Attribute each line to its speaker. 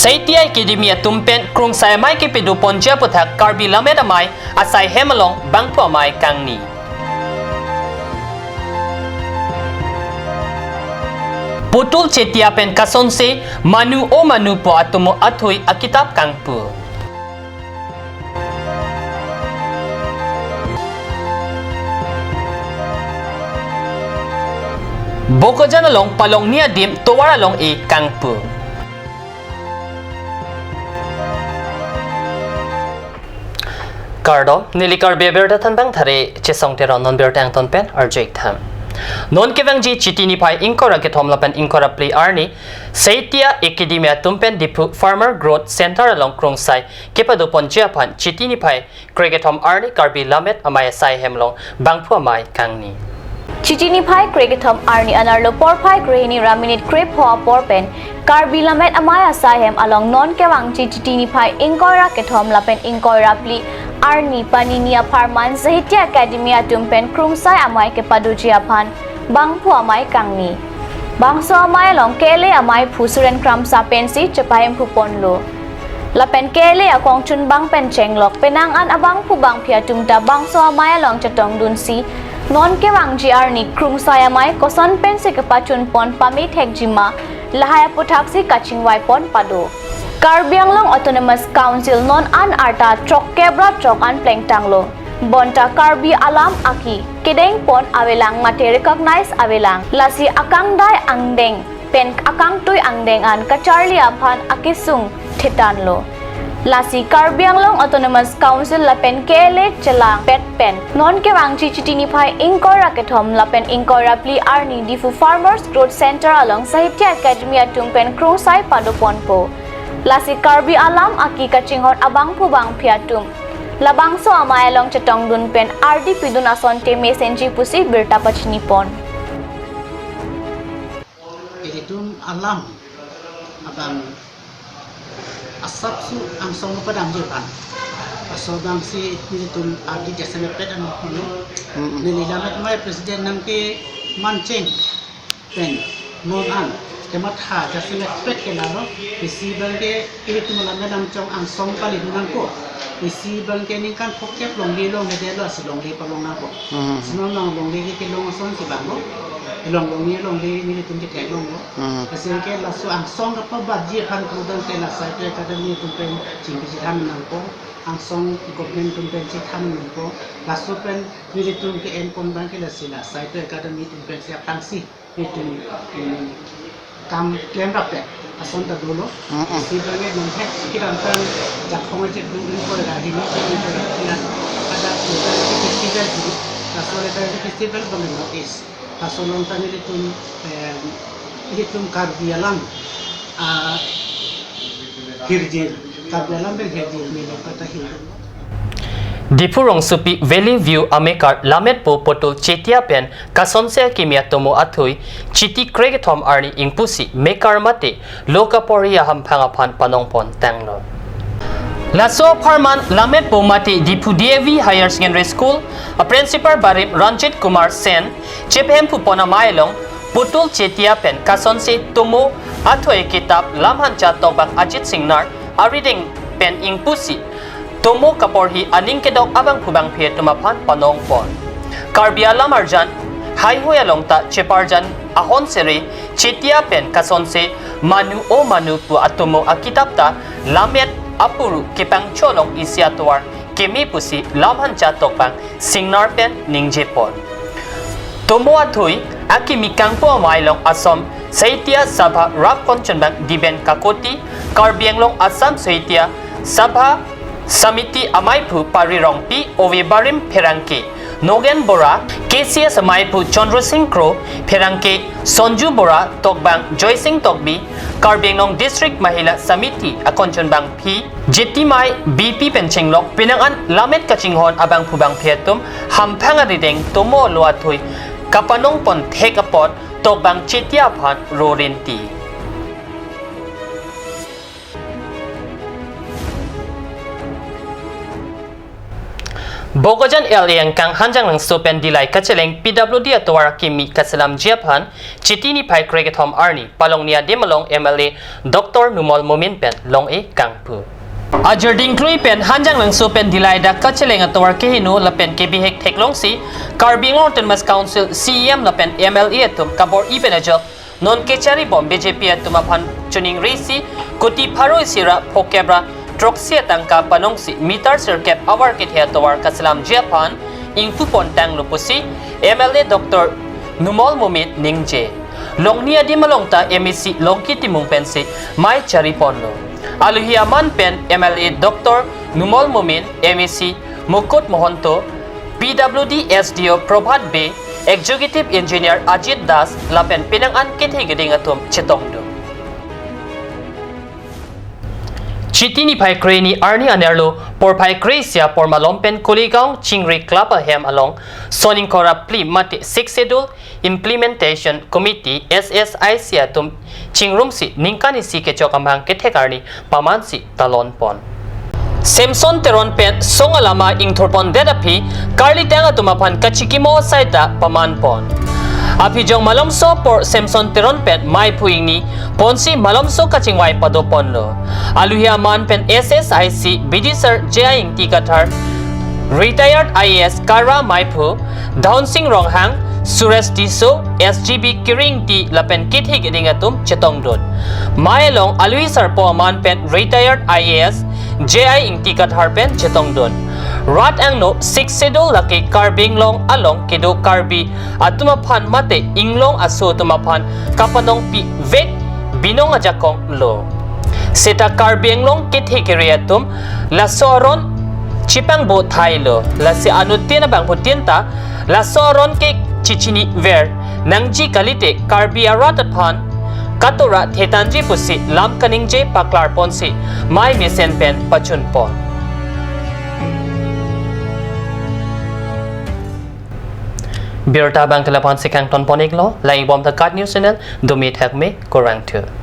Speaker 1: Saitia Academia tumpen krung sai mai ke pedu ponja puthak karbi lamet amai asai hemalong bangpu amai kangni. Putul Chetia pen kasonse manu o manu po atumo athui akitab kangpu. Boko janalong palong nia dim towaralong e kangpu. Kardo nilikar beberda tanbang thare chesong tero non bertang ton pen arjek tham. Non kevang ji chitini pai inkora ke thomla pen inkora play arni Saitia Academia tumpen dipu Farmer Growth Center along krongsai kepadu ponjia pan chitini pai kregetom arni karbi lamet amaya sai hemlong bangpu amai kangni.
Speaker 2: Chitini pai kregetom arni anarlo porpai grehini raminit krep hoa porpen karbi lamet amaya sahem along non kewang chitini pai inkora ketom lapen inkora pli arni paninia parman Saitia Academia tumpen krungsai amai kepadu jiapan bangpu amai kangni. Bangso amai long kele amai phusuren kram sa pensi cepahem puponlo. Lapen kele akong chun bang pen chenglok penang an abang pu bang pia tumta bangso amai long chatong dunsi non ke wang ji arni krung saya mai koson pen se kapachun pon pami thek jima lahaya puthaksi kaching wai pon pado Karbi Anglong Autonomous Council non an arta trok kebra trok an pleng tanglo bonta Karbi alam aki kedeng pon awelang mate recognize awelang lasi akang dai angdeng pen akang tui angdeng an kacharli aphan akisung thitanlo Lasi Karbi Anglong Autonomous Council lapen kele chelang pet pen non ke wangchi chitini pai inkora kethom lapen inkora pli arni difu Farmers Growth Center along Saitia Academia tumpen krungsai padopon po Lasi Karbi alam aki kachinghon abang pu bang phiatum labangso amai along chetong dun pen RD pidun asonte mesenji pusi birta pachni pon
Speaker 3: Itum alam abang asap su ang song padang jepan asodang si nitum adi jasame pedan kono nililamat mai presiden nang ke mancing pen non an kemat ha jasame pet kenalo isi bangke itum lamat nang chong ang song pali nang ko isi bangke ning kan pokep long li medelo silong li palong nako sino nang long li ke long son si bango long ni tum ke tek long kasi ke la su ang song ka pa ji han ko dan ke la sa ke ka dan ni tum pen ching ki tham nang ko ang song government tum pen chi tham nang ko la su pen ni tum ke en kon ban ke la sila sa ke ka dan ni tum pen siap tang si ni tum kam klem rap te ason ta dolo si ba ne nang he ki ran tan ja khong che du ko la hi ni ko la ada festival la so le festival bang notice kasolong tani itum Karbi alam hirjil Karbi alam ben hirjil milo kata hirjil
Speaker 1: Dipurong supi Valley View amekar lamet po potol Chetia pen kasonse kimia tomo athui chiti kregetom arni ingpusi mekar mate lokaporiya hampangaphan panongpon tanglo Laso Parman Lamet po mati Dipu DAV Higher Secondary School a principal Barim Ranjit Kumar Sen Chephem pu pona mailong putul Chetia pen kasonse tomo athoy kitab lamhan cha tobak Ajit Singnar a reading pen ingpusi tomo kaporhi aning kedok abang phubang phe tumaphan panong pon Karbi alam arjan hai hoyalong ta cheparjan ahon sere Chetia pen kasonse manu o manu pu atomo akitab ta lamet apuru kipang cholong isiatuar kemi pusi lamhan cha tokpang singnar pen ningjepon tomo athui akimi kangpo mailong asom Saitia Sabha rap konchenbang diben kakoti Karbianglong Assam Saitia Sabha Samiti amaipu parirongpi owe barim pherangke Nogen Bora KCS amaipu Chandra Singh Kro pherangke Sonju Bora tokbang Joy Singh Tokbi Karbianglong District Mahila Samiti akonchonbang P Jetimai BP Penchenglok pinangan lamet kachinghon abang phubang phetum hamphanga rideng tomo loathui kapanong pon thekapot tokbang Chetia phan rorinti Bogojan LA kang hanjang ng supen dilay kacheleng PWD atwar kimi kasalam Japan chitini pai Kregetom Arni palong niya demalong MLA Dr. Numol Mominpen long e kangpu. Ajar dingkrui pen hanjang ng supen dilay da kacheleng atwar kehino lapen kebihek teklong si Carbing Autonomous Council CEM lapen MLA atum kabor ibenajok non kechari bom BJP atumapan chuning resi kuti pharo sira pokebra Troxia tangka panongsi meter circuit awar kit hetawar kasalam Japan ingfu pontang lupusi MLA Dr. Numol Mumit Ningje longnia di malongta MEC longki timung pensi mai chari ponno aluhia man pen MLA Dr. Numol Mumit MEC Mukut Mohonto PWD SDO Prabhat B Executive Engineer Ajit Das lapen pinangan kit higeding atum chitongdo Chitini pai kreni Arni Anerlo por pai kresia por malompen kuligaong chingri klapa hem along soning kora pli mati 6 schedule implementation committee SSIC atum chingrumsi ningkani si kechokamang kethekarni pamansi talon pon Samson teron pen song alama ingthorpon dedapi karli tanga tumapan kachikimo saita paman pon Apijong malomso por Samson teron pen mai puing ni ponsi malomso kachingwai padopon lo aluhia man pen SSIC bidisar jaing tikatar retired IAS Kara Maipu Downsing Ronghang Suresh Tiso SGB Kiring ti lapen kithig idingatum chetongdon mailong alui sarpo man pen retired IAS JI ing tikatar pen chetongdon Rat ang no 6 schedule laki Carbing long along kido Carbi at tumapan mate inglong aso tumapan kapanong pi vet binong ajakong lo Seta Carbing long kithikiriatum lasoron chipang bo thailo lasi anutin bang putinta lasoron ke chichini ver nangji kalite Carbi aratapan katura thetanji pusi lamkaningje paklar ponsi mai mesen pen pachun pon Birta bang telephone si Kang Ton Poniglo, lai bom the Cat News Channel, Dumit Hekme, Korang 2.